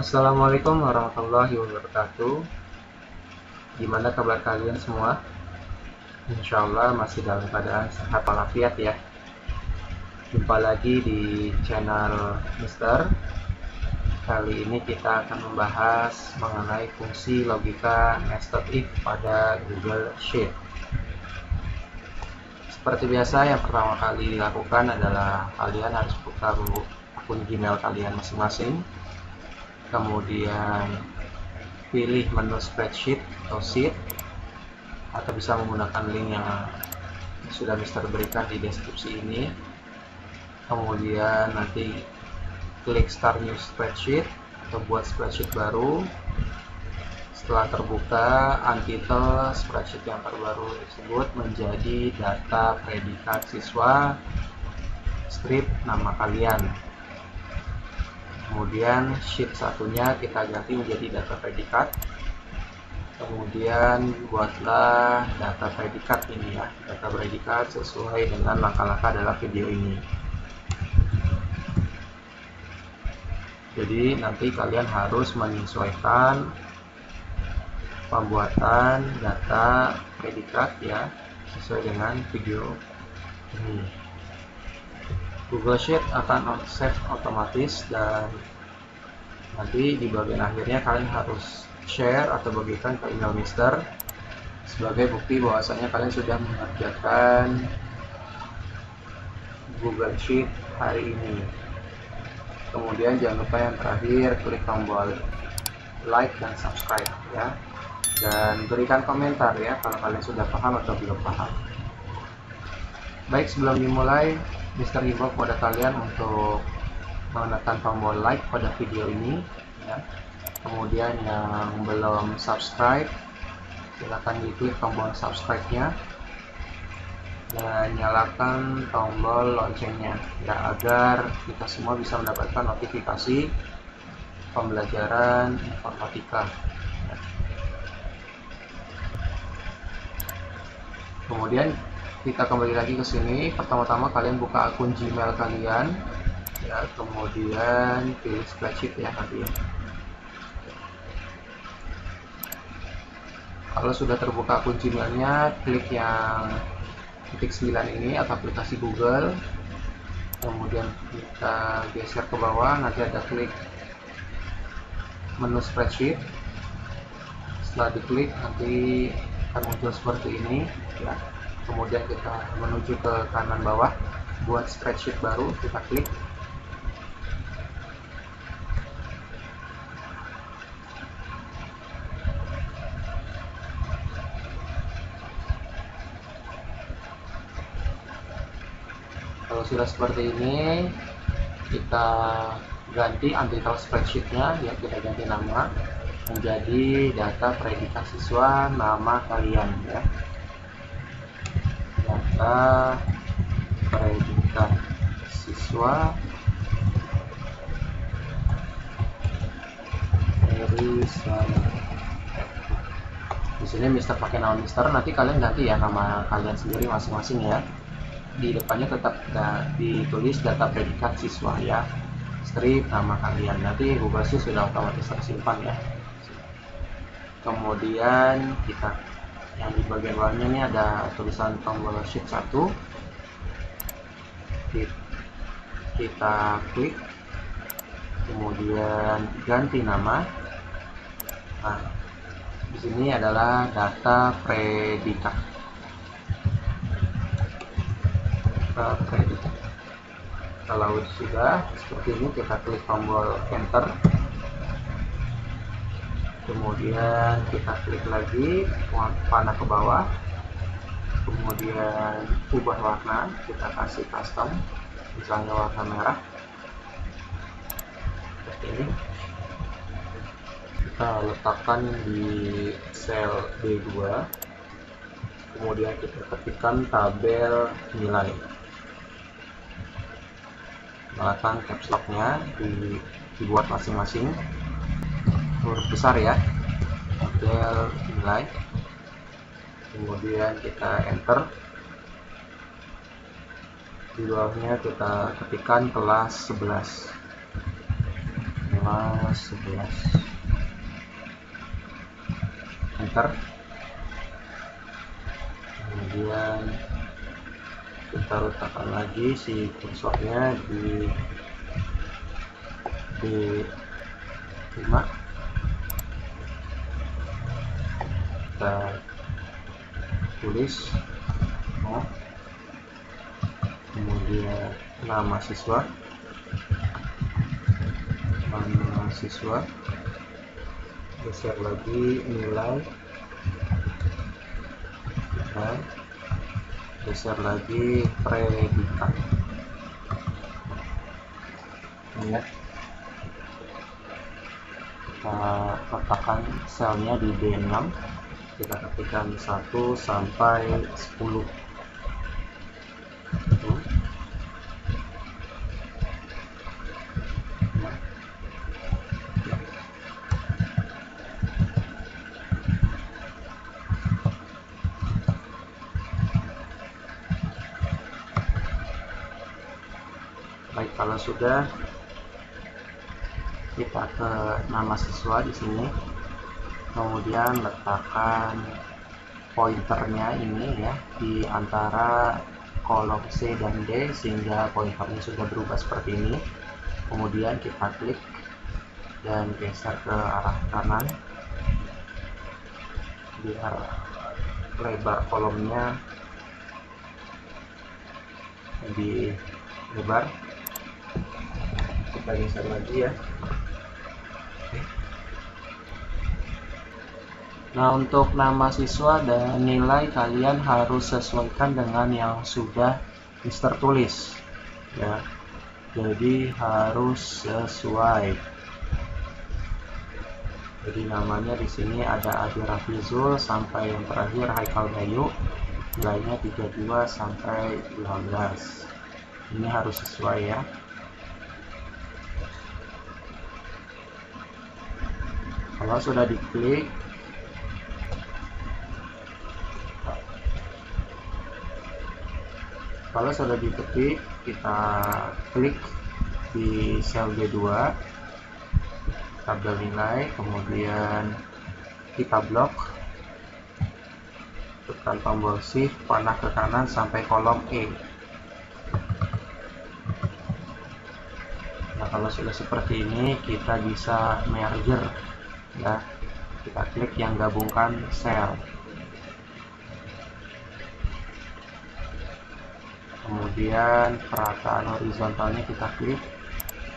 Assalamualaikum warahmatullahi wabarakatuh. Gimana kabar kalian semua? Insya Allah masih dalam keadaan sehat walafiat ya. Jumpa lagi di channel Mister. Kali ini kita akan membahas mengenai fungsi logika nested if pada Google Sheet. Seperti biasa, yang pertama kali dilakukan adalah kalian harus buka akun Gmail kalian masing-masing. Kemudian pilih menu spreadsheet atau sheet, atau bisa menggunakan link yang sudah Mister berikan di deskripsi ini. Kemudian nanti klik start new spreadsheet atau buat spreadsheet baru. Setelah terbuka, untitled spreadsheet yang terbaru tersebut menjadi data predikat siswa strip nama kalian. Kemudian sheet satunya kita ganti menjadi data predikat. Kemudian buatlah data predikat ini ya, data predikat sesuai dengan langkah-langkah dalam video ini. Jadi nanti kalian harus menyesuaikan pembuatan data predikat ya, sesuai dengan video ini. Google Sheet akan save otomatis, dan nanti di bagian akhirnya kalian harus share atau bagikan ke email Mister sebagai bukti bahwasanya kalian sudah mengerjakan Google Sheet hari ini. Kemudian jangan lupa yang terakhir klik tombol like dan subscribe ya, dan berikan komentar ya kalau kalian sudah paham atau belum paham. Baik, sebelum dimulai, Mister himbau kepada kalian untuk menekan tombol like pada video ini ya. Kemudian yang belum subscribe, silakan diklik tombol subscribe-nya dan nyalakan tombol loncengnya ya, agar kita semua bisa mendapatkan notifikasi pembelajaran informatika. Kemudian kita kembali lagi ke sini. Pertama-tama kalian buka akun Gmail kalian ya, kemudian pilih spreadsheet ya nanti ya. Kalau sudah terbuka akun Gmailnya, klik yang titik 9 ini atau aplikasi Google, kemudian kita geser ke bawah, nanti ada klik menu spreadsheet. Setelah diklik nanti akan muncul seperti ini ya. Kemudian kita menuju ke kanan bawah, buat spreadsheet baru, kita klik. Kalau sudah seperti ini, kita ganti untitled spreadsheetnya ya, kita ganti nama menjadi data predikat siswa nama kalian ya, data predikat siswa di sini Mister pakai nama Mister, nanti kalian ganti ya nama kalian sendiri masing-masing ya. Di depannya tetap ditulis data predikat siswa ya, strip nama kalian, nanti Google Sheet sudah otomatis tersimpan ya. Kemudian kita yang di bagian bawahnya ini ada tulisan tombol sheet 1, kita klik, kemudian ganti nama. Nah, di sini adalah data predikat. Kalau sudah seperti ini, kita klik tombol enter, kemudian kita klik lagi panah ke bawah, kemudian ubah warna, kita kasih custom, misalnya warna merah seperti ini. Kita letakkan di sel B2, kemudian kita ketikkan tabel nilai, nyalakan caps lock-nya, dibuat masing-masing huruf besar ya, tabel nilai, kemudian kita enter. Di bawahnya kita ketikkan kelas 11. kelas 11. Enter. Kemudian kita letakkan lagi si kursornya di D5. Kita tulis kemudian nama siswa, geser lagi nilai, dan geser lagi predikat. Lihat, kita letakkan selnya di D6, kita ketikkan 1 sampai 10. Baik, kalau sudah, kita ke nama siswa di sini, kemudian letakkan pointernya ini ya di antara kolom C dan D sehingga pointernya sudah berubah seperti ini. Kemudian kita klik dan geser ke arah kanan biar lebar kolomnya lebih lebar. Kita geser lagi ya. Nah, untuk nama siswa dan nilai kalian harus sesuaikan dengan yang sudah Mister tulis ya. Jadi harus sesuai. Jadi namanya di sini ada Adi Rafizul sampai yang terakhir Haikal Bayu, nilainya 32 sampai 15. Ini harus sesuai ya. Kalau sudah diklik, diketik, kita klik di sel B2, tabel nilai, kemudian kita blok, tekan tombol shift, panah ke kanan sampai kolom E. Nah, kalau sudah seperti ini, kita bisa merger ya. Kita klik yang gabungkan sel, kemudian perataan horizontalnya kita klik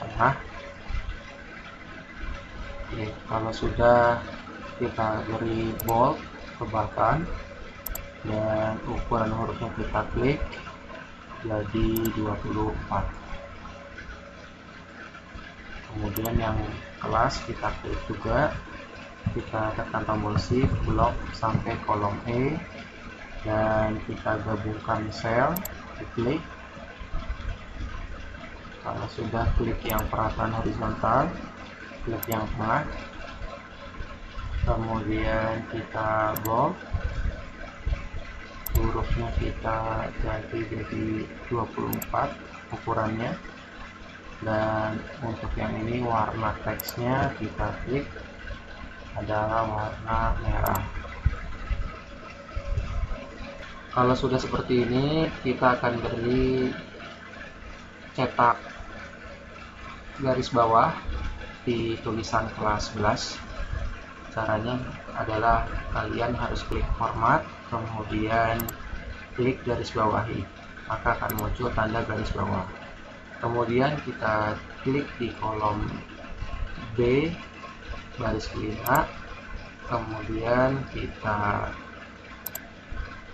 tengah. Oke, kalau sudah, kita beri bold ke belakang dan ukuran hurufnya kita klik jadi 24. Kemudian yang kelas kita klik juga, kita tekan tombol shift, blok sampai kolom E, dan kita gabungkan sel, diklik. Kalau sudah, klik yang perataan horizontal, klik yang tengah, kemudian kita bold, hurufnya kita ganti jadi 24 ukurannya, dan untuk yang ini warna teksnya kita klik adalah warna merah. Kalau sudah seperti ini, kita akan beri cetak garis bawah di tulisan kelas 11. Caranya adalah kalian harus klik format, kemudian klik garis bawahi, maka akan muncul tanda garis bawah. Kemudian kita klik di kolom B baris kelima, kemudian kita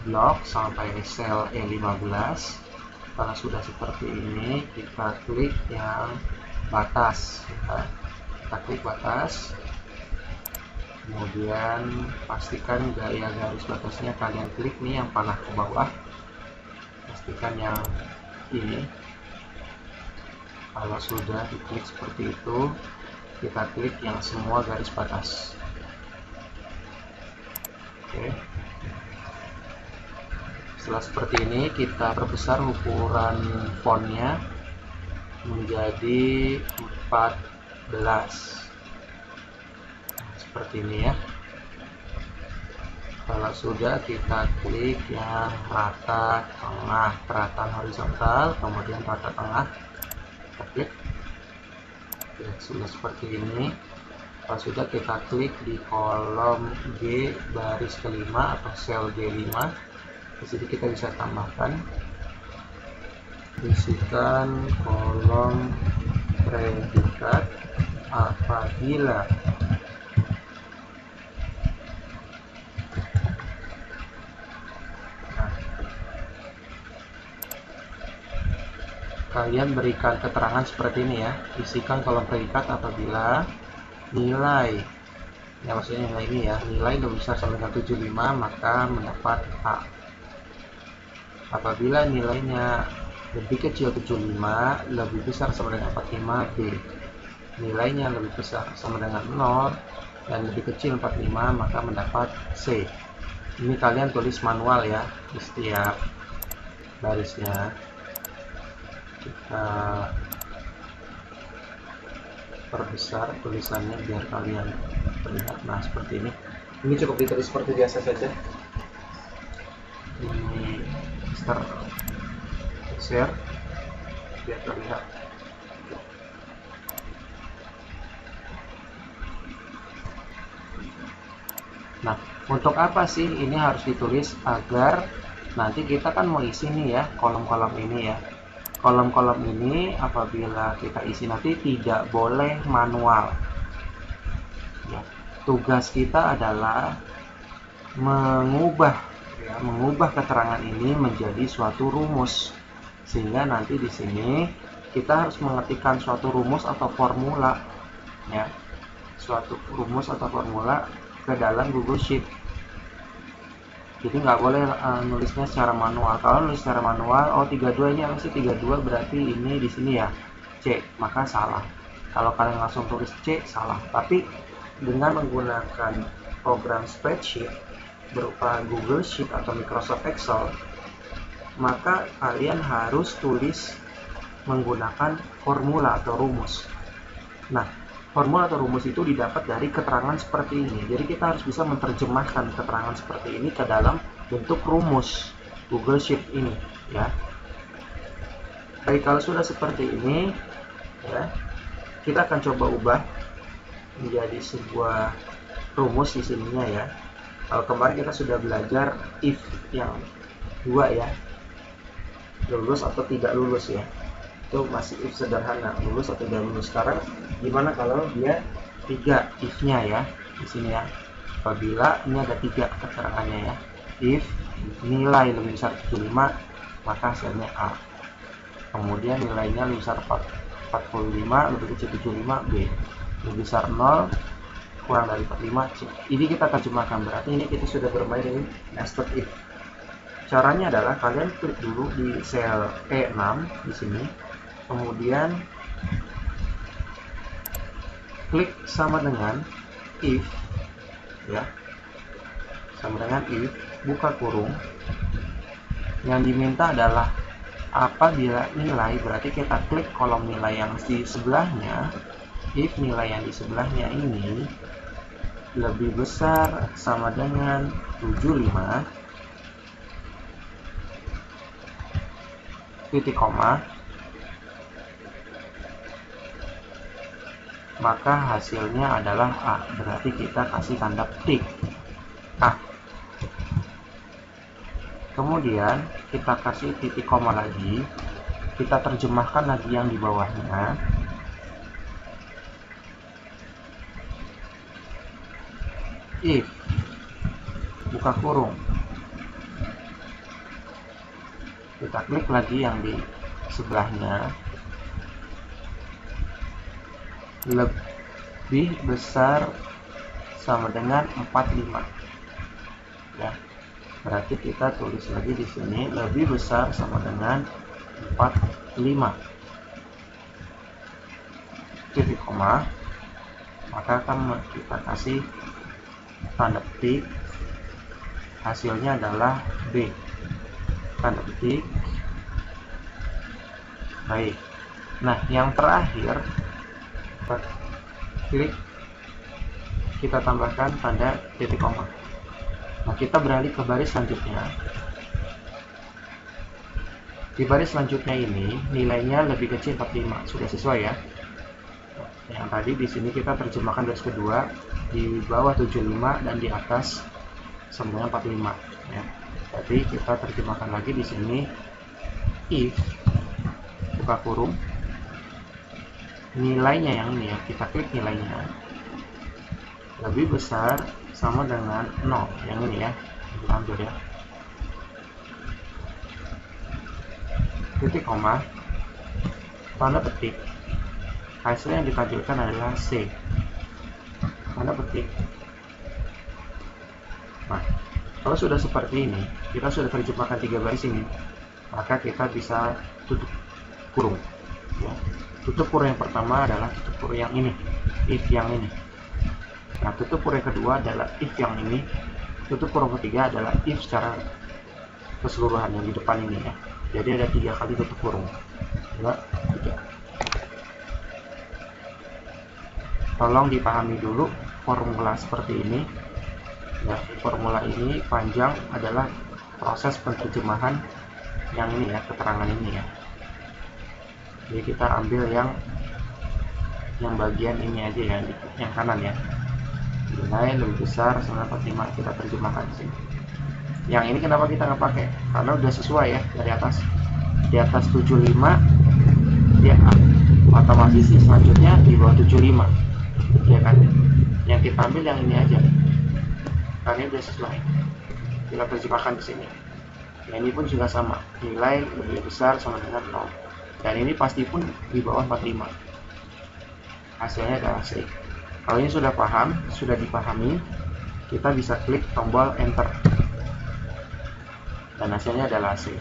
blok sampai sel E15. Kalau sudah seperti ini, kita klik yang batas ya. Kita klik batas, kemudian pastikan gaya garis batasnya kalian klik nih yang panah ke bawah, pastikan yang ini. Kalau sudah diklik seperti itu, kita klik yang semua garis batas. Oke. Setelah seperti ini, kita perbesar ukuran fontnya menjadi 4 seperti ini ya. Kalau sudah, kita klik yang rata tengah, perataan horizontal, kemudian rata tengah, kita klik. Oke, sudah seperti ini. Kalau sudah, kita klik di kolom G baris kelima atau sel G5. Di sini kita bisa tambahkan, isikan kolom predikat apabila kalian berikan keterangan seperti ini ya. Isikan kolom predikat apabila nilai, ya maksudnya nilai ini ya, nilai lebih besar sama dengan 75 maka mendapat A. Apabila nilainya lebih kecil 75, lebih besar sama dengan 45, B. Nilainya lebih besar sama dengan 0 dan lebih kecil 45 maka mendapat C. Ini kalian tulis manual ya di setiap barisnya. Kita perbesar tulisannya biar kalian terlihat. Nah, seperti ini. Ini cukup ditulis seperti biasa saja. Ini share biar terlihat. Nah, untuk apa sih ini harus ditulis? Agar nanti kita kan mau isi nih ya kolom-kolom ini ya. Kolom-kolom ini apabila kita isi nanti tidak boleh manual ya. Tugas kita adalah mengubah keterangan ini menjadi suatu rumus, sehingga nanti di sini kita harus mengetikkan suatu rumus atau formula ya, suatu rumus atau formula ke dalam Google Sheet. Jadi nggak boleh nulisnya secara manual. Kalau nulis secara manual, oh 32 ini apa sih? 32 berarti ini di sini ya C, maka salah. Kalau kalian langsung tulis C, salah. Tapi dengan menggunakan program spreadsheet berupa Google Sheet atau Microsoft Excel, maka kalian harus tulis menggunakan formula atau rumus. Nah, formula atau rumus itu didapat dari keterangan seperti ini. Jadi kita harus bisa menerjemahkan keterangan seperti ini ke dalam bentuk rumus Google Sheet ini ya. Baik, kalau sudah seperti ini ya, kita akan coba ubah menjadi sebuah rumus di sininya ya. Kalau kemarin kita sudah belajar if yang dua ya, lulus atau tidak lulus ya. Itu masih if sederhana, lulus atau tidak lulus. Sekarang gimana kalau dia 3 if-nya ya di sini ya. Apabila ini ada 3 keterangannya ya. If nilai lebih besar 75 maka hasilnya A. Kemudian nilainya lebih besar 45, lebih kecil 75 B. Lebih besar 0 kurang dari 45 C. Ini kita terjemahkan, berarti ini kita sudah bermain ini nested if. Caranya adalah kalian klik dulu di sel E6 di sini. Kemudian klik sama dengan if ya, sama dengan if, buka kurung. Yang diminta adalah apabila nilai, berarti kita klik kolom nilai yang di sebelahnya. If nilai yang di sebelahnya ini lebih besar sama dengan 75 titik koma, maka hasilnya adalah A. Berarti kita kasih tanda petik A. Kemudian kita kasih titik koma lagi, kita terjemahkan lagi yang di bawahnya. If, buka kurung, kita klik lagi yang di sebelahnya, lebih besar sama dengan 45 ya. Berarti kita tulis lagi di sini lebih besar sama dengan 45 titik koma, maka akan kita kasih tanda petik, hasilnya adalah B. Tanda petik. Baik. Nah, yang terakhir klik, kita tambahkan tanda titik koma. Nah, kita beralih ke baris selanjutnya. Di baris selanjutnya ini nilainya lebih kecil 45, sudah sesuai ya. Yang tadi di sini kita terjemahkan baris kedua, di bawah 75 dan di atas sama dengan 45 ya. Jadi kita terjemahkan lagi di sini, if buka kurung, nilainya yang ini ya, kita klik nilainya lebih besar sama dengan 0, yang ini ya, kita ambil ya, titik koma, tanda petik, hasil yang ditampilkan adalah C, tanda petik. Nah, kalau sudah seperti ini, kita sudah terjemahkan 3 baris ini, maka kita bisa tutup kurung ya. Tutup kurung yang pertama adalah tutup kurung yang ini, if yang ini. Nah, tutup kurung yang kedua adalah if yang ini. Tutup kurung ketiga adalah if secara keseluruhan yang di depan ini ya. Jadi ada 3 kali tutup kurung. 2, 3. Tolong dipahami dulu formula seperti ini. Ya, formula ini panjang adalah proses penerjemahan yang ini ya, keterangan ini ya. Jadi kita ambil yang bagian ini aja ya, yang kanan ya. Nilai lebih besar 945 kita terjemahkan di sini. Yang ini kenapa kita nggak pakai? Karena udah sesuai ya dari atas. Di atas 75 dia otomatis selanjutnya di bawah 75 ya kan. Yang kita ambil yang ini aja. Karena ini udah sesuai. Kita terjemahkan di sini. Nah, ini pun juga sama, nilai lebih besar sama dengan 0. Dan ini pasti pun di bawah 45. Hasilnya adalah C. Kalau ini sudah paham, sudah dipahami, kita bisa klik tombol enter. Dan hasilnya adalah C.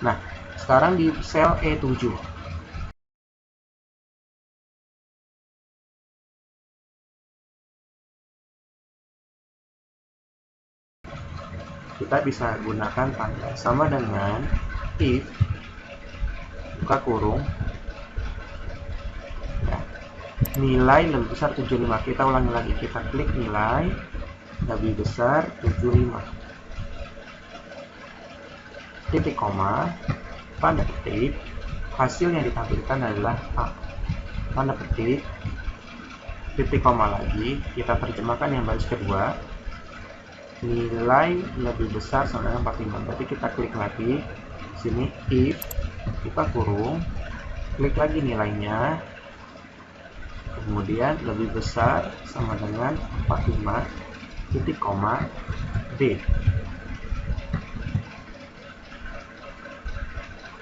Nah, sekarang di sel E7. Kita bisa gunakan tanda sama dengan if buka kurung ya, nilai lebih besar 75. Kita ulangi lagi, kita klik nilai lebih besar 75, titik koma, tanda petik, hasil yang ditampilkan adalah A, tanda petik, titik koma lagi, kita terjemahkan yang baris kedua, nilai lebih besar sama dengan 45. Berarti kita klik lagi sini if buka kurung, klik lagi nilainya, kemudian lebih besar sama dengan 45, titik koma, D.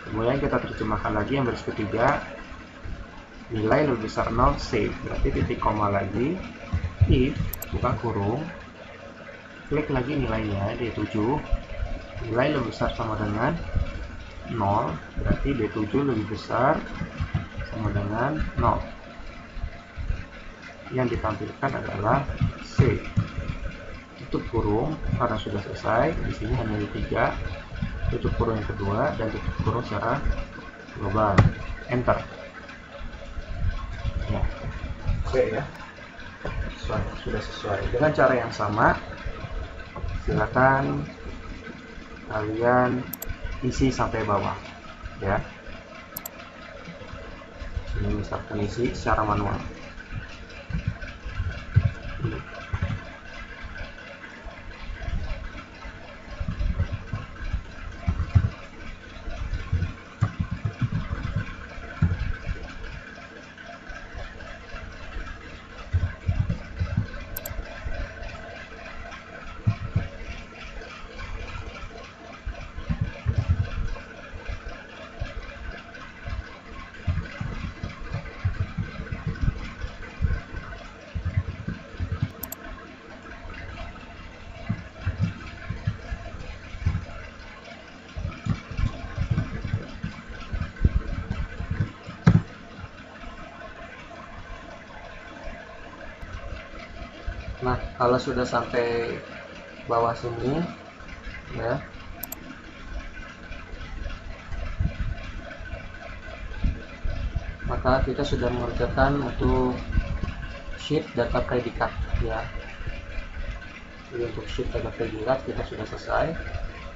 Kemudian kita terjemahkan lagi yang baris ketiga, nilai lebih besar 0, C. Berarti titik koma lagi, if buka kurung, klik lagi nilainya D7, nilai lebih besar sama dengan 0, berarti D7 lebih besar sama dengan 0. Yang ditampilkan adalah C. Tutup kurung karena sudah selesai. Di sini hanya ada 3. Tutup kurung yang kedua dan tutup kurung secara global. Enter. Ya, C ya. Sudah sesuai. Dengan cara yang sama, silakan kalian isi sampai bawah ya. Ini misalkan isi secara manual. Nah, kalau sudah sampai bawah sini ya, maka maka kita sudah mengerjakan untuk sheet data predikat ya. Jadi untuk sheet data predikat kita sudah selesai,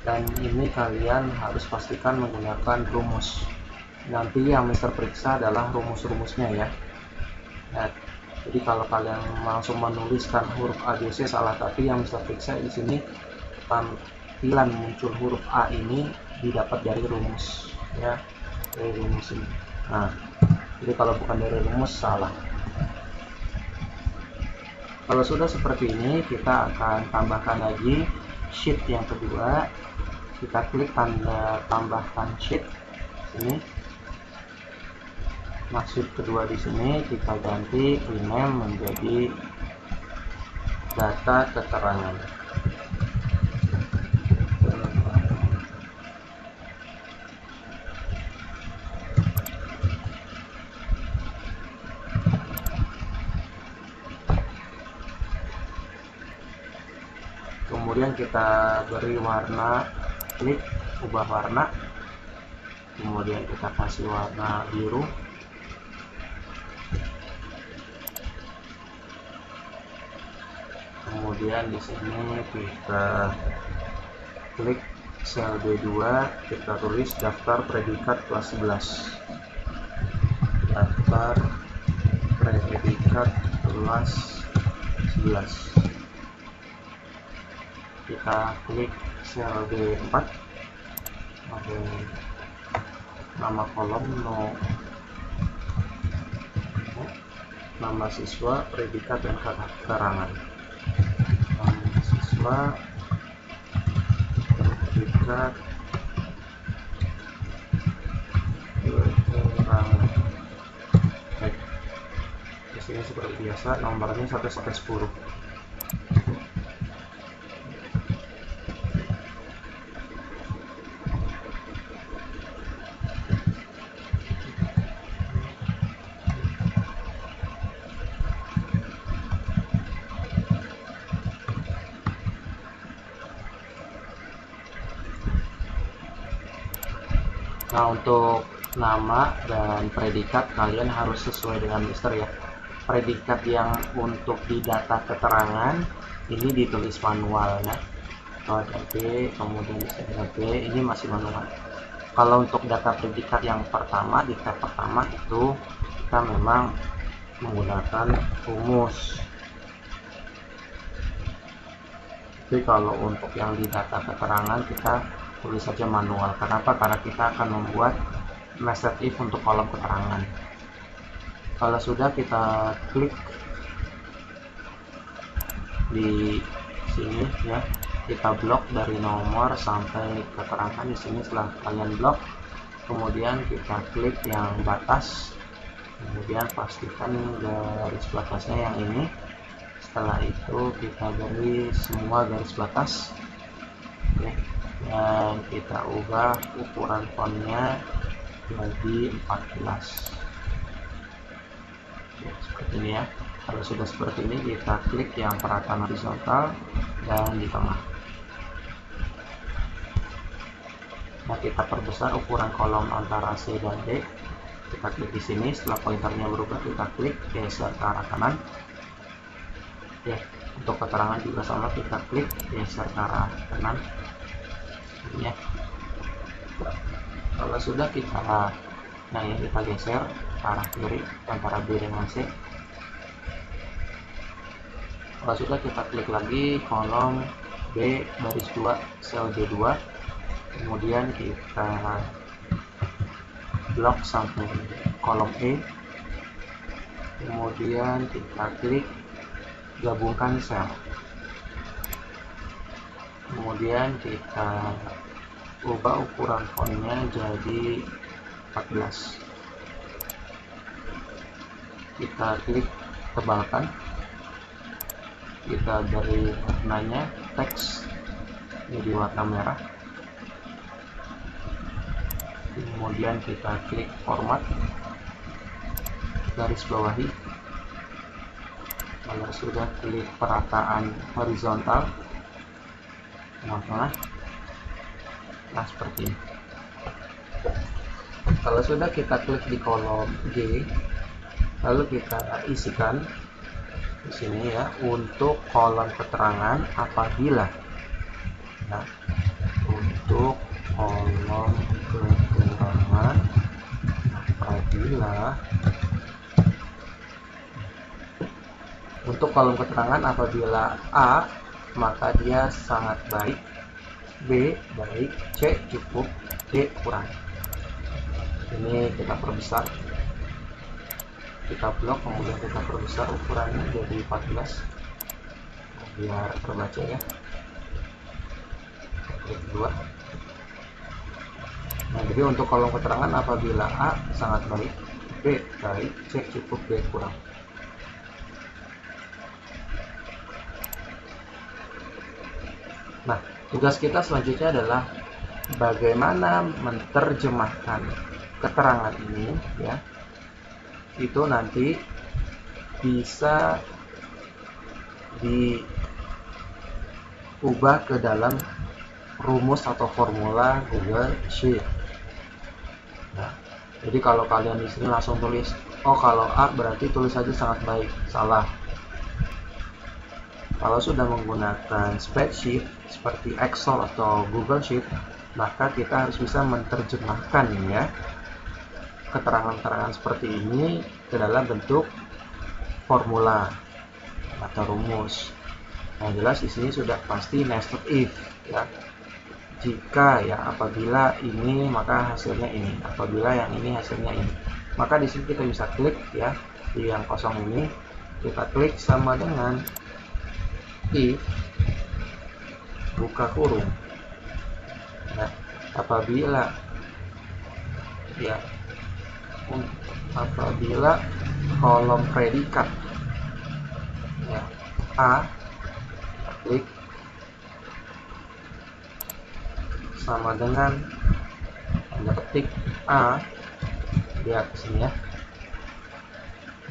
dan ini kalian harus pastikan menggunakan rumus. Nanti yang Mister periksa adalah rumus-rumusnya ya. Nah, jadi kalau kalian langsung menuliskan huruf ABC salah, tapi yang Mister periksa di sini tampilan muncul huruf A ini didapat dari rumus ya, dari rumus ini. Nah, jadi kalau bukan dari rumus salah. Kalau sudah seperti ini, kita akan tambahkan lagi sheet yang kedua. Kita klik tanda tambahkan sheet ini. Maksud kedua di sini kita ganti rename menjadi data keterangan. Kemudian kita beri warna, klik ubah warna, kemudian kita kasih warna biru. Kemudian di sini kita klik sel B2, kita tulis daftar predikat kelas 11. Daftar predikat kelas 11. Kita klik sel B4, ada nama kolom nama siswa, predikat dan keterangan. Nama siswa, predikat, keterangan. Baik. Di sini seperti biasa nomornya 1 sampai 10. Nah, untuk nama dan predikat kalian harus sesuai dengan Mister ya. Predikat yang untuk di data keterangan ini ditulis manual ya. Ada B, kemudian di sini B, ini masih manual. Kalau untuk data predikat yang pertama, di tab pertama itu kita memang menggunakan rumus. Tapi kalau untuk yang di data keterangan kita tulis saja manual. Kenapa? Karena kita akan membuat nested if untuk kolom keterangan. Kalau sudah, kita klik di sini ya, kita blok dari nomor sampai keterangan di sini. Setelah kalian blok, kemudian kita klik yang batas, kemudian pastikan garis batasnya yang ini. Setelah itu kita beri semua garis batas. Oke. Dan kita ubah ukuran fontnya jadi 14 ya, seperti ini ya. Kalau sudah seperti ini, kita klik yang perataan horizontal dan di tengah. Nah, kita perbesar ukuran kolom antara C dan D. Kita klik di sini. Setelah pointernya berubah, kita klik geser ke arah kanan ya. Untuk keterangan juga sama, kita klik geser ke arah kanan ya. Kalau sudah, kita kita geser ke arah kiri antara B dengan C. Kalau sudah, kita klik lagi kolom B baris 2 sel B2, kemudian kita blok sampai kolom E, kemudian kita klik gabungkan sel, kemudian kita ubah ukuran fontnya jadi 14. Kita klik tebalkan, kita beri warnanya teks jadi warna merah, kemudian kita klik format, garis bawahi. Kalau sudah, klik perataan horizontal tengah-tengah. Nah, seperti ini. Kalau sudah, kita klik di kolom G, lalu kita isikan di sini ya untuk kolom keterangan apabila. Nah, untuk kolom keterangan apabila, untuk kolom keterangan apabila A maka dia sangat baik, B baik, C cukup, D kurang. Ini kita perbesar, kita blok, kemudian kita perbesar ukurannya jadi 14 biar terbaca ya. Klik 2. Nah, jadi untuk kolom keterangan apabila A sangat baik, B baik, C cukup, D kurang. Nah, tugas kita selanjutnya adalah bagaimana menerjemahkan keterangan ini ya. Itu nanti bisa diubah ke dalam rumus atau formula Google Sheet. Nah, jadi kalau kalian di sini langsung tulis, oh kalau A berarti tulis saja sangat baik, salah. Kalau sudah menggunakan spreadsheet seperti Excel atau Google Sheet, maka kita harus bisa menerjemahkan ya keterangan-keterangan seperti ini ke dalam bentuk formula atau rumus. Nah, jelas di sini sudah pasti nested if ya. Jika ya, apabila ini maka hasilnya ini, apabila yang ini hasilnya ini. Maka di sini kita bisa klik ya di yang kosong ini, kita klik sama dengan if buka kurung. Nah, apabila ya apabila kolom predikat ya A, klik sama dengan tanda petik A, lihat sini ya,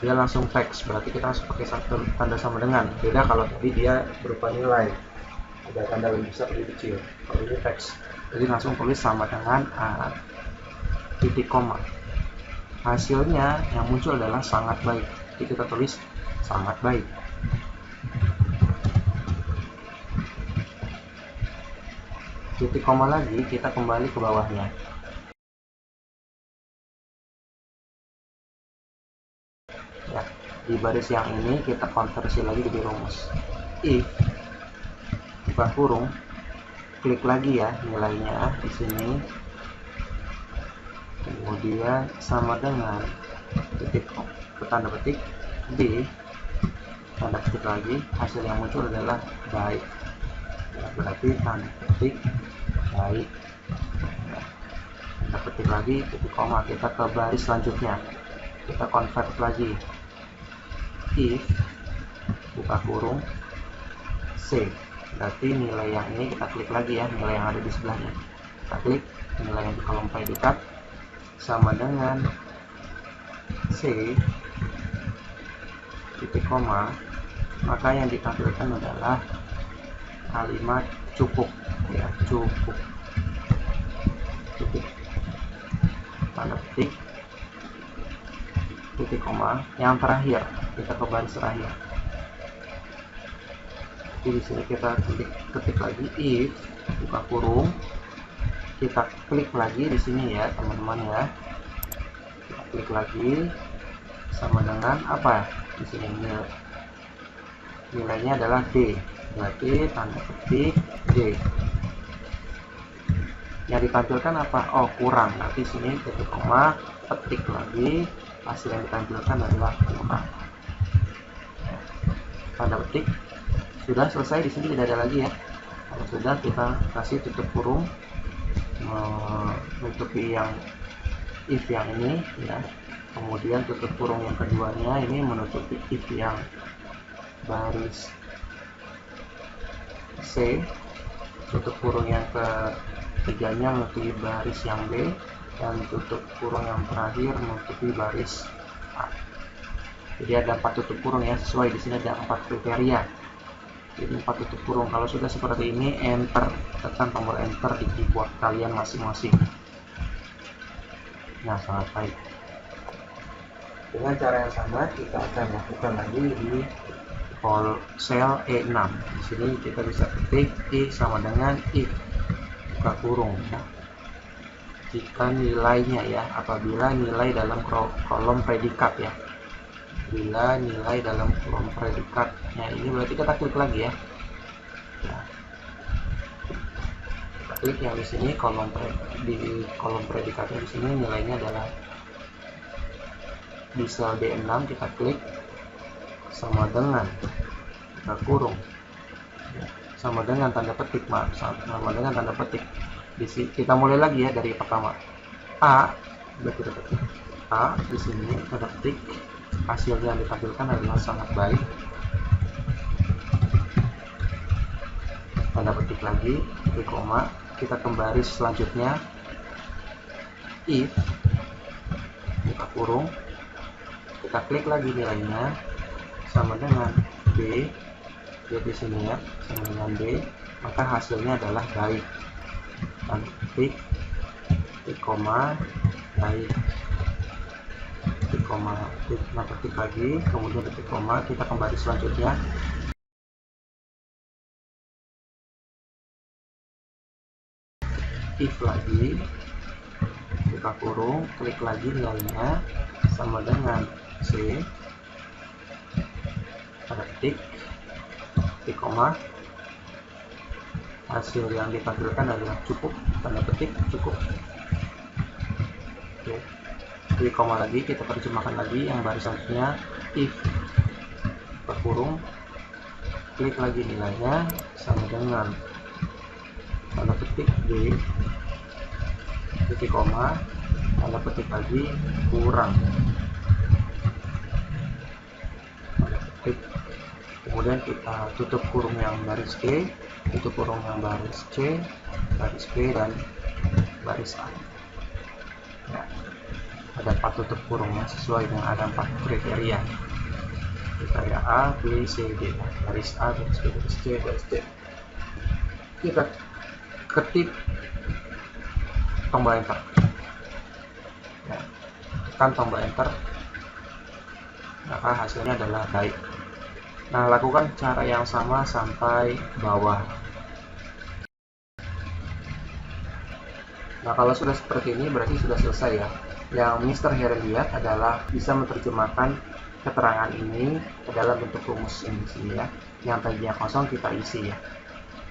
dia langsung teks, berarti kita harus pakai satu tanda sama dengan. Beda kalau tadi dia berupa nilai, ada tanda lebih besar lebih kecil. Kalau ini teks, jadi langsung tulis sama dengan A titik koma. Hasilnya yang muncul adalah sangat baik, jadi kita tulis sangat baik. Titik koma lagi, kita kembali ke bawahnya. Ya, di baris yang ini kita konversi lagi jadi rumus. If buka kurung, klik lagi ya nilainya di sini, kemudian sama dengan titik tanda petik B, tanda petik lagi, hasil yang muncul adalah baik ya, berarti tanda petik baik ya. Tanda petik lagi titik koma, kita ke baris selanjutnya, kita convert lagi if buka kurung C, berarti nilai yang ini kita klik lagi ya, nilai yang ada di sebelahnya kita klik, nilai yang di kolom predikat sama dengan C titik koma, maka yang ditampilkan adalah kalimat cukup ya, cukup titik tanda petik titik koma, yang terakhir kita ke baris terakhir. Jadi di sini kita ketik lagi if buka kurung, kita klik lagi di sini ya teman-teman ya, kita klik lagi sama dengan apa di sini, nilainya adalah D, berarti tanda petik D. Yang ditampilkan apa? Oh kurang, nanti sini titik koma, petik lagi, hasil yang ditampilkan adalah kurang. Tanda petik sudah selesai, di sini tidak ada lagi ya. Kalau sudah, kita kasih tutup kurung menutupi yang if yang ini ya, kemudian tutup kurung yang keduanya ini menutupi if yang baris C, tutup kurung yang ketiganya menutupi baris yang B, dan tutup kurung yang terakhir menutupi baris A. Jadi ada 4 tutup kurung ya, sesuai di sini ada 4 kriteria. Jadi 4 tutup kurung. Kalau sudah seperti ini, enter, tekan tombol enter di keyboard kalian masing-masing. Nah, sangat baik. Dengan cara yang sama kita akan lakukan lagi di sel E6. Di sini kita bisa ketik I sama dengan if buka kurung ya. Jika nilainya ya, apabila nilai dalam kolom predikat ya. Bila nilai dalam kolom predikatnya ini berarti kita klik lagi ya. Kita klik yang di sini di kolom predikatnya, di sini nilainya adalah di sel D6, kita klik sama dengan buka kurung sama dengan tanda petik, sama dengan tanda petik. Di sini kita mulai lagi ya dari pertama. A, berarti petik A, di sini tanda petik, hasilnya yang ditampilkan adalah sangat baik. Tanda petik lagi, koma, kita ke baris selanjutnya, if buka kurung, kita klik lagi nilainya sama dengan B, jadi di sini ya, sama dengan B, maka hasilnya adalah baik. Dan klik koma, baik, koma, ketik lagi, kemudian titik koma, kita kembali selanjutnya, if lagi, buka kurung, klik lagi nilainya sama dengan C, tanda petik, koma, hasil yang ditampilkan adalah cukup, tanda petik, cukup. Oke, klik koma lagi, kita terjemahkan lagi yang baris selanjutnya, if buka kurung, klik lagi nilainya sama dengan tanda petik B, titik koma, tanda petik lagi, kurang, tanda petik. Kemudian kita tutup kurung yang baris G, tutup kurung yang baris C, baris B, dan baris A ya. Ada 4 tutup kurungnya sesuai dengan ada 4 kriteria A, B, C, D, baris A, baris B, baris C, baris D. Kita ketik tombol enter ya, tekan tombol enter, maka hasilnya adalah baik. Nah, lakukan cara yang sama sampai bawah. Nah, kalau sudah seperti ini berarti sudah selesai ya. Yang Mr. Heron lihat adalah bisa menerjemahkan keterangan ini ke dalam bentuk rumus ini di sini ya. Yang tadinya kosong kita isi ya.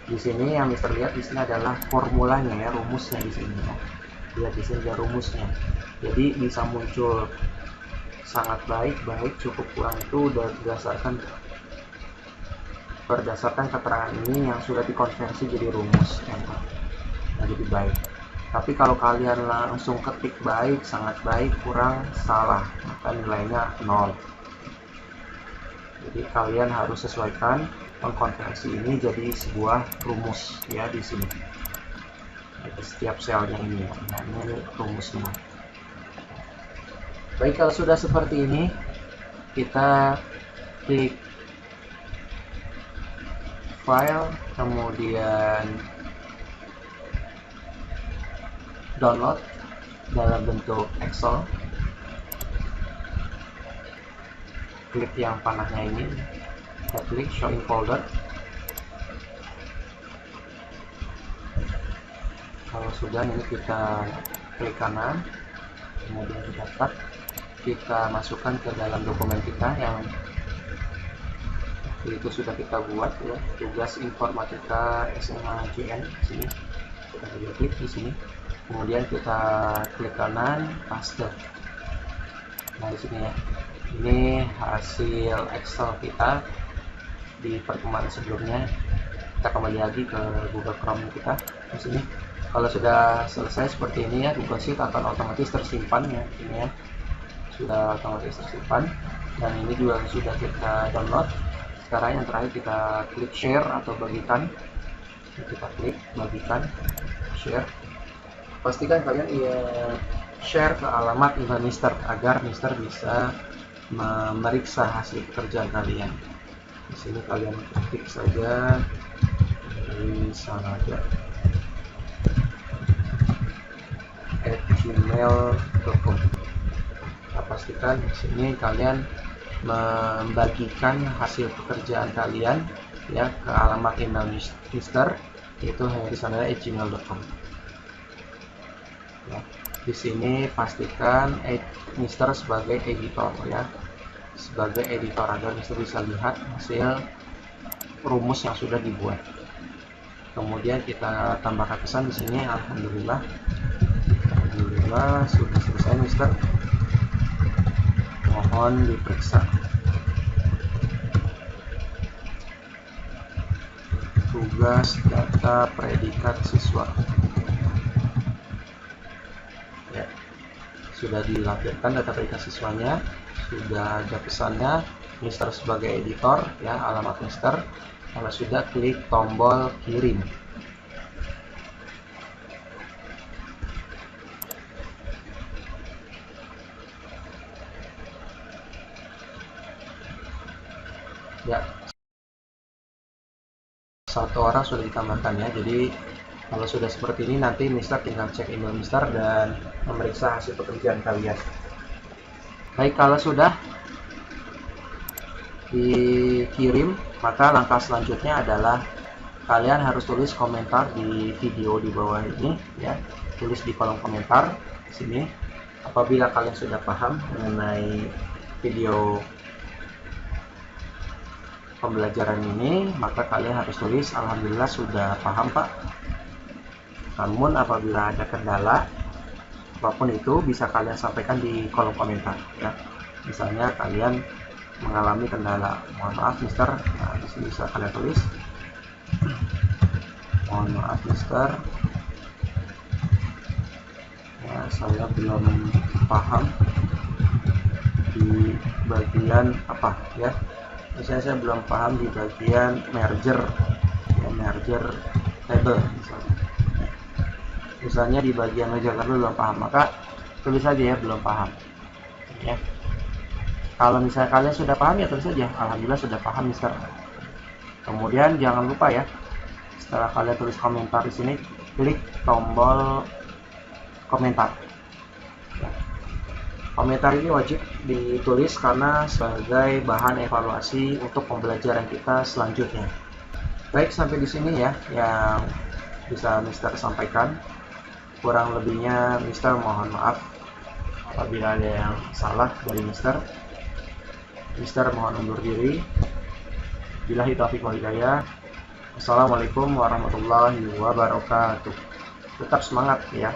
Di sini yang Mr. lihat di sini adalah formulanya ya, rumusnya di sini ya. Lihat di sini ada rumusnya. Jadi bisa muncul sangat baik, baik, cukup, kurang itu udah berdasarkan keterangan ini yang sudah dikonversi jadi rumus enter. Nah, jadi baik. Tapi kalau kalian langsung ketik baik, sangat baik, kurang, salah, maka nilainya 0. Jadi kalian harus sesuaikan mengkonversi ini jadi sebuah rumus ya di sini. Jadi setiap selnya ini ya. Nah, ini rumusnya. Baik, kalau sudah seperti ini, kita klik file, kemudian download dalam bentuk Excel. Klik yang panahnya ini, kita klik show in folder. Kalau sudah, ini kita klik kanan, kemudian kita tab, kita masukkan ke dalam dokumen kita yang itu sudah kita buat ya, tugas informatika SMA JN. Sini kita klik di sini, kemudian kita klik kanan, paste. Nah, di sini ya, ini hasil Excel kita di pertemuan sebelumnya. Kita kembali lagi ke Google Chrome kita di sini. Kalau sudah selesai seperti ini ya, Google Sheet akan otomatis tersimpan ya, ini ya sudah otomatis tersimpan, dan ini juga sudah kita download. Sekarang yang terakhir kita klik share atau bagikan. Kita klik bagikan, share. Pastikan kalian share ke alamat email Mister agar Mister bisa memeriksa hasil pekerjaan kalian. Di sini kalian ketik saja di sana aja. @gmail.com. Pastikan di sini kalian membagikan hasil pekerjaan kalian ya ke alamat email Mister, yaitu hairisandra@gmail.com. Ya, di sini pastikan Mister sebagai editor ya, sebagai editor agar Mister bisa lihat hasil rumus yang sudah dibuat. Kemudian kita tambahkan pesan di sini, alhamdulillah sudah selesai Mister. Mohon diperiksa. Tugas data predikat siswa. Ya, sudah dilampirkan data predikat siswanya, sudah ada pesannya, Mister sebagai editor ya, alamat Mister. Kalau sudah, klik tombol kirim. Ya, satu orang sudah ditambahkan ya. Jadi kalau sudah seperti ini, nanti Mister tinggal cek email Mister dan memeriksa hasil pekerjaan kalian. Baik, kalau sudah dikirim, maka langkah selanjutnya adalah kalian harus tulis komentar di video di bawah ini ya. Tulis di kolom komentar sini apabila kalian sudah paham mengenai video pembelajaran ini, maka kalian harus tulis alhamdulillah sudah paham Pak. Namun apabila ada kendala apapun itu, bisa kalian sampaikan di kolom komentar ya. Misalnya kalian mengalami kendala, mohon maaf Mister, nah di sini bisa kalian tulis mohon maaf Mister ya, saya belum paham di bagian apa ya. Misalnya saya belum paham di bagian merger ya, merger table misalnya di bagian merger table belum paham, maka tulis saja ya belum paham ya. Kalau misalnya kalian sudah paham ya tulis saja alhamdulillah sudah paham Mister. Kemudian jangan lupa ya, setelah kalian tulis komentar di sini, klik tombol komentar ya. Komentar ini wajib ditulis karena sebagai bahan evaluasi untuk pembelajaran kita selanjutnya. Baik, sampai di sini ya yang bisa Mister sampaikan. Kurang lebihnya Mister mohon maaf apabila ada yang salah dari Mister. Mister mohon undur diri. Billahi taufiq wal hidayah. Assalamualaikum warahmatullahi wabarakatuh. Tetap semangat ya.